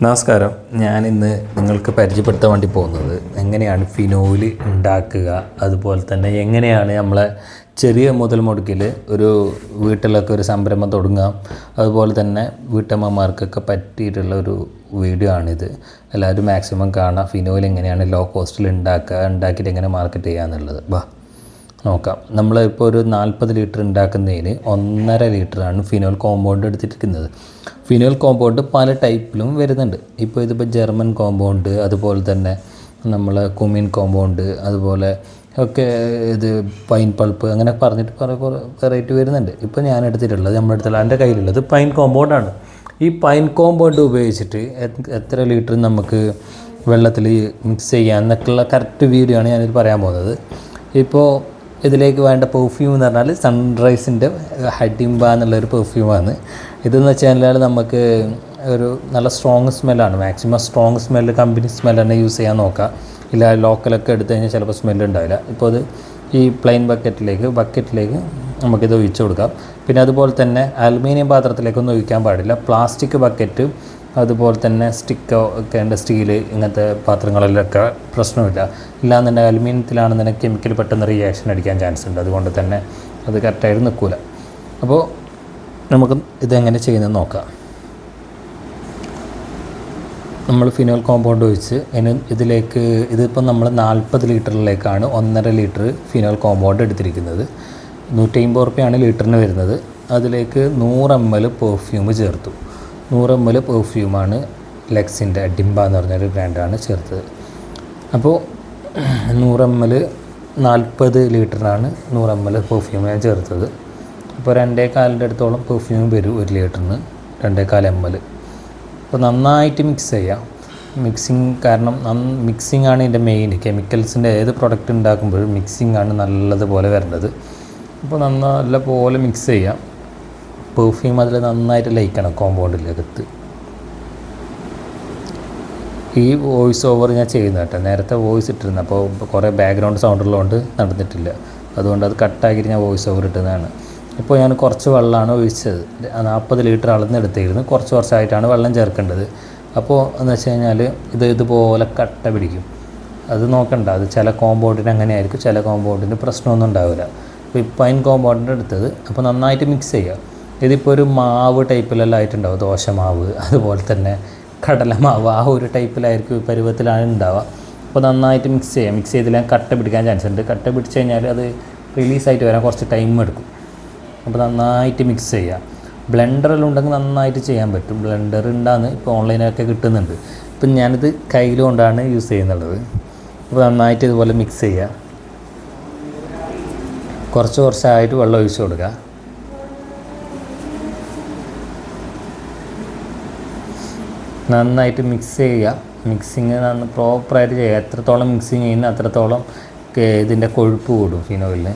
നമസ്കാരം. ഞാനിന്ന് നിങ്ങൾക്ക് പരിചയപ്പെടുത്താൻ വേണ്ടി പോകുന്നത് എങ്ങനെയാണ് ഫിനോയിൽ ഉണ്ടാക്കുക, അതുപോലെ തന്നെ എങ്ങനെയാണ് നമ്മളെ ചെറിയ മുതൽ മുടക്കിൽ ഒരു വീട്ടിലൊക്കെ ഒരു സംരംഭം തുടങ്ങാം, അതുപോലെ തന്നെ വീട്ടമ്മമാർക്കൊക്കെ പറ്റിയിട്ടുള്ള ഒരു വീഡിയോ ആണിത്. എല്ലാവരും മാക്സിമം കാണാം. ഫിനോയിൽ എങ്ങനെയാണ് ലോ കോസ്റ്റിൽ ഉണ്ടാക്കിയിട്ട് എങ്ങനെ മാർക്കറ്റ് ചെയ്യുക എന്നുള്ളത്. നോക്കാം. നമ്മളിപ്പോൾ ഒരു 40 ലിറ്റർ ഉണ്ടാക്കുന്നതിന് 1.5 ലിറ്ററാണ് ഫിനോൽ കോമ്പൗണ്ട് എടുത്തിരിക്കുന്നത്. ഫിനോൽ കോമ്പൗണ്ട് പല ടൈപ്പിലും വരുന്നുണ്ട്. ഇതിപ്പോൾ ജർമ്മൻ കോമ്പൗണ്ട്, അതുപോലെ തന്നെ നമ്മൾ കുമിൻ കോമ്പൗണ്ട്, അതുപോലെ ഒക്കെ ഇത് പൈൻ പൾപ്പ്, അങ്ങനെ പറഞ്ഞിട്ട് വെറൈറ്റി വരുന്നുണ്ട്. ഇപ്പോൾ ഞാൻ എടുത്തിട്ടുള്ളത്, നമ്മുടെ അടുത്തുള്ള എൻ്റെ കയ്യിലുള്ളത് പൈൻ കോമ്പൗണ്ടാണ്. ഈ പൈൻ കോമ്പൗണ്ട് ഉപയോഗിച്ചിട്ട് എത്ര ലിറ്റർ നമുക്ക് വെള്ളത്തിൽ മിക്സ് ചെയ്യാം എന്നൊക്കെയുള്ള കറക്റ്റ് വീഡിയോ ആണ് ഞാനിത് പറയാൻ പോകുന്നത്. ഇപ്പോൾ ഇതിലേക്ക് വേണ്ട പെർഫ്യൂം എന്ന് പറഞ്ഞാൽ സൺറൈസിൻ്റെ ഹഡിംബ എന്നുള്ളൊരു പെർഫ്യൂമാണ്. ഇതെന്ന് വെച്ച് കഴിഞ്ഞാൽ നമുക്ക് ഒരു നല്ല സ്ട്രോങ് സ്മെല്ലാണ്. Maximum strong smell, company smell തന്നെ യൂസ് ചെയ്യാൻ നോക്കുക. ഇല്ല ലോക്കലൊക്കെ എടുത്തു കഴിഞ്ഞാൽ ചിലപ്പോൾ സ്മെല്ല് ഉണ്ടാവില്ല. ഇപ്പോൾ അത് ഈ പ്ലെയിൻ ബക്കറ്റിലേക്ക് നമുക്കിത് ഒഴിച്ചു കൊടുക്കാം. പിന്നെ അതുപോലെ തന്നെ അലുമിനിയം പാത്രത്തിലേക്കൊന്നും ഒഴിക്കാൻ പാടില്ല. പ്ലാസ്റ്റിക് ബക്കറ്റ്, അതുപോലെ തന്നെ സ്റ്റിക്കോ ഒക്കെ ഉണ്ട്, സ്റ്റീൽ, ഇങ്ങനത്തെ പാത്രങ്ങളിലൊക്കെ പ്രശ്നമില്ല. ഇല്ലാന്നുണ്ടെങ്കിൽ അലുമിനിയത്തിലാണെന്നുണ്ടെങ്കിൽ കെമിക്കൽ പെട്ടെന്ന് റിയാക്ഷൻ അടിക്കാൻ ചാൻസ് ഉണ്ട്. അതുകൊണ്ട് തന്നെ അത് കറക്റ്റായിട്ട് നിൽക്കില്ല. അപ്പോൾ നമുക്ക് ഇതെങ്ങനെ ചെയ്യുന്നത് നോക്കാം. നമ്മൾ ഫിനോൽ കോമ്പൗണ്ട് ഒഴിച്ച് ഇതിപ്പോൾ നമ്മൾ 40 ലിറ്ററിലേക്കാണ് 1.5 ലിറ്റർ ഫിനോൽ കോമ്പൗണ്ട് എടുത്തിരിക്കുന്നത്. 150 റുപ്യയാണ് ലിറ്ററിന് വരുന്നത്. അതിലേക്ക് 100 ml പെർഫ്യൂം ചേർത്തു. 100 ml പെർഫ്യൂമാണ് ലെക്സിൻ്റെ ഡിംബ എന്ന് പറഞ്ഞൊരു ബ്രാൻഡാണ് ചേർത്തത്. അപ്പോൾ 100 ml 40 ലിറ്ററിനാണ് 100 ml പെർഫ്യൂം ഞാൻ ചേർത്തത്. അപ്പോൾ 2.25 അടുത്തോളം പെർഫ്യൂം വരും 1 ലിറ്ററിന്, 2.25 ml. അപ്പോൾ നന്നായിട്ട് മിക്സ് ചെയ്യാം. കാരണം മിക്സിംഗ് ആണ് ഇതിൻ്റെ മെയിൻ. കെമിക്കൽസിൻ്റെ ഏത് പ്രൊഡക്റ്റ് ഉണ്ടാക്കുമ്പോഴും മിക്സിംഗ് ആണ് നല്ലതുപോലെ വരേണ്ടത്. അപ്പോൾ നല്ലപോലെ മിക്സ് ചെയ്യാം. പെർഫ്യൂം അതിൽ നന്നായിട്ട് ലയിക്കണം കോമ്പൗണ്ടിലേക്ക്. ഈ വോയിസ് ഓവർ ഞാൻ ചെയ്യുന്നത് കേട്ടോ. നേരത്തെ വോയിസ് ഇട്ടിരുന്നു, അപ്പോൾ കുറേ ബാക്ക്ഗ്രൗണ്ട് സൗണ്ടുള്ളതുകൊണ്ട് നടന്നിട്ടില്ല. അതുകൊണ്ട് അത് കട്ടാക്കിയിട്ട് ഞാൻ വോയിസ് ഓവർ ഇട്ടതാണ്. ഇപ്പോൾ ഞാൻ കുറച്ച് വെള്ളമാണ് ഒഴിച്ചത്. 40 ലിറ്റർ അളന്നെടുത്തിരുന്നു. കുറച്ചായിട്ടാണ് വെള്ളം ചേർക്കേണ്ടത്. അപ്പോൾ എന്ന് വെച്ച് കഴിഞ്ഞാൽ ഇതുപോലെ കട്ട പിടിക്കും. അത് നോക്കണ്ട. അത് ചില കോമ്പൗണ്ടിന് അങ്ങനെ ആയിരിക്കും, ചില കോമ്പൗണ്ടിന് പ്രശ്നമൊന്നും ഉണ്ടാവില്ല. അപ്പോൾ ഈ പൈൻ കോമ്പൗണ്ടിൻ്റെ എടുത്തത് അപ്പോൾ നന്നായിട്ട് മിക്സ് ചെയ്യുക. ഇതിപ്പോൾ ഒരു മാവ് ടൈപ്പിലെല്ലാം ആയിട്ടുണ്ടാവും. ദോശമാവ്, അതുപോലെ തന്നെ കടലമാവ്, ആ ഒരു ടൈപ്പിലായിരിക്കും, പരുവത്തിലാണ് ഉണ്ടാവുക. അപ്പോൾ നന്നായിട്ട് മിക്സ് ചെയ്യുക. മിക്സ് ചെയ്തില്ലെങ്കിൽ കട്ട പിടിക്കാൻ ചാൻസ് ഉണ്ട്. കട്ട പിടിച്ച് കഴിഞ്ഞാൽ അത് റിലീസായിട്ട് വരാൻ കുറച്ച് ടൈം എടുക്കും. അപ്പോൾ നന്നായിട്ട് മിക്സ് ചെയ്യുക. ബ്ലെൻഡറിലുണ്ടെങ്കിൽ നന്നായിട്ട് ചെയ്യാൻ പറ്റും. ബ്ലെൻഡർ ഉണ്ടാകുന്ന ഇപ്പോൾ ഓൺലൈനൊക്കെ കിട്ടുന്നുണ്ട്. ഇപ്പം ഞാനിത് കയ്യിൽ കൊണ്ടാണ് യൂസ് ചെയ്യുന്നുള്ളത്. അപ്പോൾ നന്നായിട്ട് ഇതുപോലെ മിക്സ് ചെയ്യുക. കുറച്ചായിട്ട് വെള്ളം ഒഴിച്ച് കൊടുക്കുക. നന്നായിട്ട് മിക്സ് ചെയ്യുക. മിക്സിങ് പ്രോപ്പറായിട്ട് ചെയ്യുക. എത്രത്തോളം മിക്സിങ് ചെയ്യുന്ന അത്രത്തോളം ഇതിൻ്റെ കൊഴുപ്പ് കൂടും ഫിനോയിലിന്.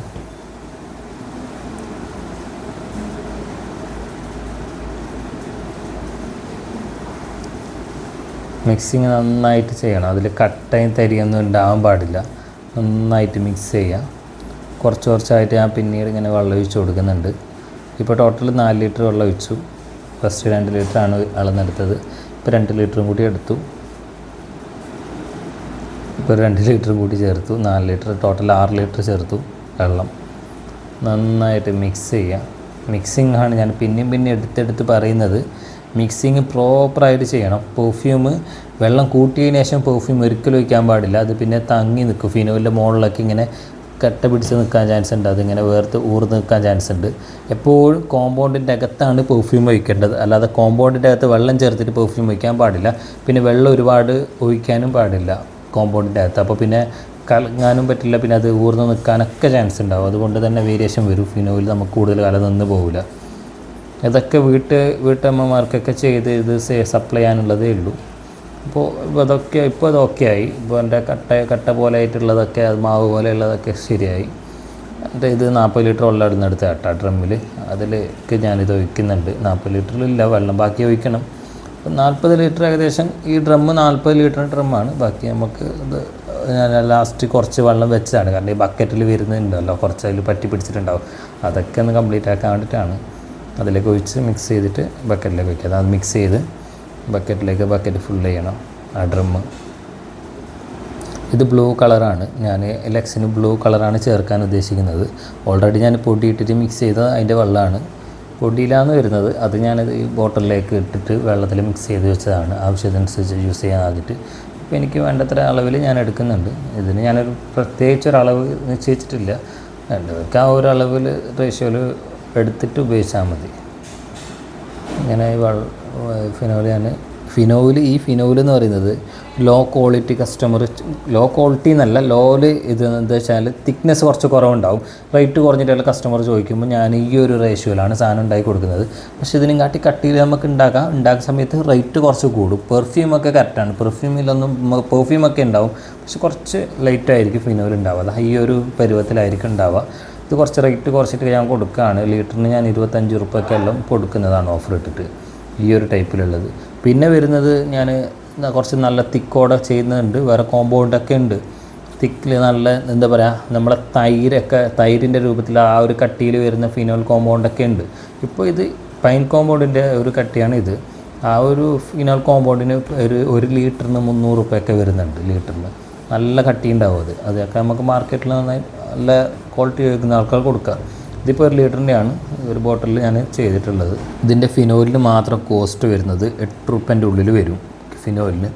മിക്സിങ് നന്നായിട്ട് ചെയ്യണം. അതിൽ കട്ടയും തരിയൊന്നും ഉണ്ടാകാൻ പാടില്ല. നന്നായിട്ട് മിക്സ് ചെയ്യുക. കുറച്ചായിട്ട് ഞാൻ പിന്നീട് ഇങ്ങനെ വെള്ളം ഒഴിച്ച് കൊടുക്കുന്നുണ്ട്. ഇപ്പോൾ ടോട്ടൽ 4 ലിറ്റർ വെള്ളം ഒഴിച്ചു. ഫസ്റ്റ് 2 ലിറ്ററാണ് അളന്നെടുത്തത്. ഇപ്പോൾ 2 ലിറ്ററും കൂടി എടുത്തു. ഇപ്പോൾ 2 ലിറ്ററും കൂടി ചേർത്തു. 4 ലിറ്റർ, ടോട്ടൽ 6 ലിറ്റർ ചേർത്തു വെള്ളം. നന്നായിട്ട് മിക്സ് ചെയ്യുക. മിക്സിംഗ് ആണ് ഞാൻ പിന്നെ എടുത്തെടുത്ത് പറയുന്നത്. മിക്സിങ് പ്രോപ്പറായിട്ട് ചെയ്യണം. പെർഫ്യൂം വെള്ളം കൂട്ടിയതിന് ശേഷം പെർഫ്യൂം ഒരിക്കലും ഒഴിക്കാൻ പാടില്ല. അത് പിന്നെ തങ്ങി നിൽക്കും. ഫിനോയിലിൻ്റെ മുകളിലൊക്കെ ഇങ്ങനെ കട്ട പിടിച്ച് നിൽക്കാൻ ചാൻസ് ഉണ്ട്. അതിങ്ങനെ ഊർന്ന് നിൽക്കാൻ ചാൻസ് ഉണ്ട്. എപ്പോഴും കോമ്പൗണ്ടിൻ്റെ അകത്താണ് പെർഫ്യൂം ഒഴിക്കേണ്ടത്. അല്ലാതെ കോമ്പൗണ്ടിൻ്റെ അകത്ത് വെള്ളം ചേർത്തിട്ട് പെർഫ്യൂം ഒഴിക്കാൻ പാടില്ല. പിന്നെ വെള്ളം ഒരുപാട് ഒഴിക്കാനും പാടില്ല കോമ്പൗണ്ടിൻ്റെ അകത്ത്. അപ്പോൾ പിന്നെ കലങ്ങാനും പറ്റില്ല. പിന്നെ അത് ഊർന്ന് നിൽക്കാനൊക്കെ ചാൻസ് ഉണ്ടാവും. അതുകൊണ്ട് തന്നെ വേരിയേഷൻ വരും. ഫിനോയിൽ നമുക്ക് കൂടുതൽ കാലം നിന്ന് പോകില്ല. ഇതൊക്കെ വീട്ടമ്മമാർക്കൊക്കെ ചെയ്ത് ഇത് സപ്ലൈ ചെയ്യാനുള്ളതേ ഉള്ളൂ. അപ്പോൾ അതൊക്കെ ആയി. ഇപ്പോൾ എൻ്റെ കട്ട പോലെ ആയിട്ടുള്ളതൊക്കെ, അത് മാവ് പോലെയുള്ളതൊക്കെ ശരിയായി. എന്നിട്ട് ഇത് 40 ലിറ്റർ വെള്ളം ഇടുന്നെടുത്ത് കേട്ടോ ഡ്രമ്മിൽ. അതിലേക്ക് ഞാനിത് ഒഴിക്കുന്നുണ്ട്. 40 ലിറ്ററിലില്ല വെള്ളം, ബാക്കി ഒഴിക്കണം. 40 ലിറ്റർ ഏകദേശം ഈ ഡ്രമ്മ് 40 ലിറ്റർ ഡ്രമ്മാണ്. ബാക്കി നമുക്ക് ഇത് ഞാൻ ലാസ്റ്റ് കുറച്ച് വെള്ളം വെച്ചതാണ്. കാരണം ഈ ബക്കറ്റിൽ വരുന്നുണ്ടല്ലോ, കുറച്ച് അതിൽ പറ്റി പിടിച്ചിട്ടുണ്ടാവും. അതൊക്കെ ഒന്ന് കംപ്ലീറ്റ് ആക്കാൻ വേണ്ടിയിട്ടാണ്. അതിലേക്ക് ഒഴിച്ച് മിക്സ് ചെയ്തിട്ട് ബക്കറ്റിലേക്ക് വയ്ക്കുക. അത് മിക്സ് ചെയ്ത് ബക്കറ്റിലേക്ക് ബക്കറ്റ് ഫുൾ ചെയ്യണം ആ ഡ്രമ്മ്. ഇത് ബ്ലൂ കളറാണ്, ഞാൻ ലെക്സിന് ബ്ലൂ കളറാണ് ചേർക്കാൻ ഉദ്ദേശിക്കുന്നത്. ഓൾറെഡി ഞാൻ പൊടി ഇട്ടിട്ട് മിക്സ് ചെയ്ത അതിൻ്റെ വെള്ളമാണ്, പൊടിയിലാണ് വരുന്നത്. അത് ഞാനത് ഈ ബോട്ടിലേക്ക് ഇട്ടിട്ട് വെള്ളത്തിൽ മിക്സ് ചെയ്ത് വെച്ചതാണ്, ആവശ്യത്തിനനുസരിച്ച് യൂസ് ചെയ്യാൻ ആദ്യമായിട്ട്. അപ്പോൾ എനിക്ക് വേണ്ടത്ര അളവിൽ ഞാൻ എടുക്കുന്നുണ്ട്. ഇതിന് ഞാനൊരു പ്രത്യേകിച്ചൊരളവ് നിശ്ചയിച്ചിട്ടില്ല, രണ്ടുപേർക്ക് ആ ഒരു അളവിൽ റേഷ്യോയിൽ എടുത്തിട്ട് ഉപയോഗിച്ചാൽ മതി. ഇങ്ങനെ ഫിനോയിൽ ഈ ഫിനോയിൽ എന്ന് പറയുന്നത് ലോ ക്വാളിറ്റി ലോ ക്വാളിറ്റി എന്നല്ല, ലോയിൽ ഇത് എന്താ വെച്ചാൽ തിക്നെസ് കുറച്ച് കുറവുണ്ടാവും. റേറ്റ് കുറഞ്ഞിട്ടുള്ള കസ്റ്റമർ ചോദിക്കുമ്പോൾ ഞാൻ ഈ ഒരു റേഷ്യോയിലാണ് സാധനം ഉണ്ടാക്കി കൊടുക്കുന്നത്. പക്ഷേ ഇതിനും കാട്ടി കട്ടിയിൽ നമുക്ക് ഉണ്ടാക്കുന്ന സമയത്ത് റേറ്റ് കുറച്ച് കൂടും. പെർഫ്യൂമൊക്കെ കറക്റ്റാണ്, പെർഫ്യൂമൊക്കെ ഉണ്ടാവും, പക്ഷെ കുറച്ച് ലൈറ്റായിരിക്കും ഫിനോയിൽ ഉണ്ടാവുക. ഈ ഒരു പരുവത്തിലായിരിക്കും ഉണ്ടാവുക. ഇത് കുറച്ച് റേറ്റ് കുറച്ചിട്ട് ഞാൻ കൊടുക്കുകയാണ്. ലിറ്ററിന് ഞാൻ 25 റുപ്യക്കെല്ലാം കൊടുക്കുന്നതാണ് ഓഫർ ഇട്ടിട്ട്, ഈ ഒരു ടൈപ്പിലുള്ളത്. പിന്നെ വരുന്നത് ഞാൻ കുറച്ച് നല്ല തിക്കോടെ ചെയ്യുന്നുണ്ട്, വേറെ കോമ്പൗണ്ടൊക്കെ ഉണ്ട്. തിക്കിൽ നല്ല എന്താ പറയുക, നമ്മളെ തൈരിൻ്റെ രൂപത്തിൽ ആ ഒരു കട്ടിയിൽ വരുന്ന ഫിനോൽ കോമ്പൗണ്ടൊക്കെ ഉണ്ട്. ഇപ്പോൾ ഇത് പൈൻ കോമ്പൗണ്ടിൻ്റെ ഒരു കട്ടിയാണ് ഇത്. ആ ഒരു ഫിനോൽ കോമ്പൗണ്ടിന് ഒരു ലിറ്ററിന് 300 റുപ്യൊക്കെ വരുന്നുണ്ട് ലിറ്ററിന്. നല്ല കട്ടി ഉണ്ടാവും അതൊക്കെ നമുക്ക് മാർക്കറ്റിൽ നന്നായി നല്ല ക്വാളിറ്റി ഉപയോഗിക്കുന്ന ആൾക്കാർ കൊടുക്കുക. ഇതിപ്പോൾ 1 ലിറ്ററിൻ്റെയാണ് ഒരു ബോട്ടിൽ ഞാൻ ചെയ്തിട്ടുള്ളത്. ഇതിൻ്റെ ഫിനോയിലിന് മാത്രം കോസ്റ്റ് വരുന്നത് 8 റുപ്യൻ്റെ ഉള്ളിൽ വരും ഫിനോയിലിന്.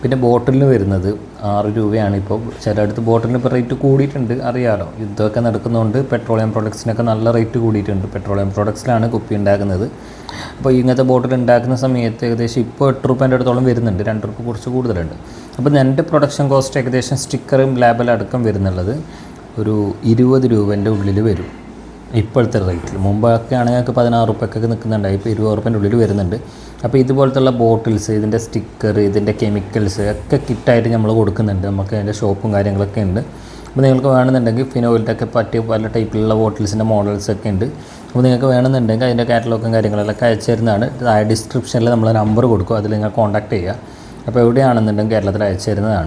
പിന്നെ ബോട്ടിലിന് വരുന്നത് 6 രൂപയാണ്. ഇപ്പോൾ ചിലയിടത്ത് ബോട്ടിലിന് ഇപ്പോൾ റേറ്റ് കൂടിയിട്ടുണ്ട്, അറിയാമല്ലോ, യുദ്ധമൊക്കെ നടക്കുന്നതുകൊണ്ട് പെട്രോളിയം പ്രോഡക്ട്സിനൊക്കെ നല്ല റേറ്റ് കൂടിയിട്ടുണ്ട്. പെട്രോളിയം പ്രോഡക്ട്സിലാണ് കുപ്പി ഉണ്ടാക്കുന്നത്. അപ്പോൾ ഇങ്ങനത്തെ ബോട്ടിൽ ഉണ്ടാക്കുന്ന സമയത്ത് ഏകദേശം ഇപ്പോൾ 8 റുപ്യൻ്റെ അടുത്തോളം വരുന്നുണ്ട്, 2 റുപ്യ കുറച്ച് കൂടുതലുണ്ട്. അപ്പോൾ എൻ്റെ പ്രൊഡക്ഷൻ കോസ്റ്റ് ഏകദേശം സ്റ്റിക്കറും ലാബലടക്കം വരുന്നുള്ളത് ഒരു 20 രൂപേൻ്റെ ഉള്ളിൽ വരും ഇപ്പോഴത്തെ റേറ്റിൽ. മുമ്പൊക്കെ ആണെങ്കിൽ ഞങ്ങൾക്ക് 16 റുപ്യക്കൊക്കെ നിൽക്കുന്നുണ്ടായി, ഇപ്പോൾ 20 റുപ്യൻ്റെ ഉള്ളിൽ വരുന്നുണ്ട്. അപ്പോൾ ഇതുപോലത്തുള്ള ബോട്ടിൽസ്, ഇതിൻ്റെ സ്റ്റിക്കർ, ഇതിൻ്റെ കെമിക്കൽസ് ഒക്കെ കിറ്റായിട്ട് നമ്മൾ കൊടുക്കുന്നുണ്ട്. നമുക്ക് അതിൻ്റെ ഷോപ്പും കാര്യങ്ങളൊക്കെ ഉണ്ട്. അപ്പോൾ നിങ്ങൾക്ക് വേണമെന്നുണ്ടെങ്കിൽ ഫിനോയിലിൻ്റെ ഒക്കെ പറ്റിയ പല ടൈപ്പിലുള്ള ബോട്ടിൽസിൻ്റെ മോഡൽസൊക്കെ ഉണ്ട്. അപ്പോൾ നിങ്ങൾക്ക് വേണമെന്നുണ്ടെങ്കിൽ അതിൻ്റെ കാറ്റലോഗും കാര്യങ്ങളൊക്കെ അയച്ചു തരുന്നതാണ്. ഡിസ്ക്രിപ്ഷനിൽ നമ്മൾ നമ്പർ കൊടുക്കും, അതിൽ നിങ്ങൾ കോൺടാക്ട് ചെയ്യുക. അപ്പോൾ എവിടെയാണെന്നുണ്ടെങ്കിൽ കേരളത്തിൽ അയച്ചു തരുന്നതാണ്.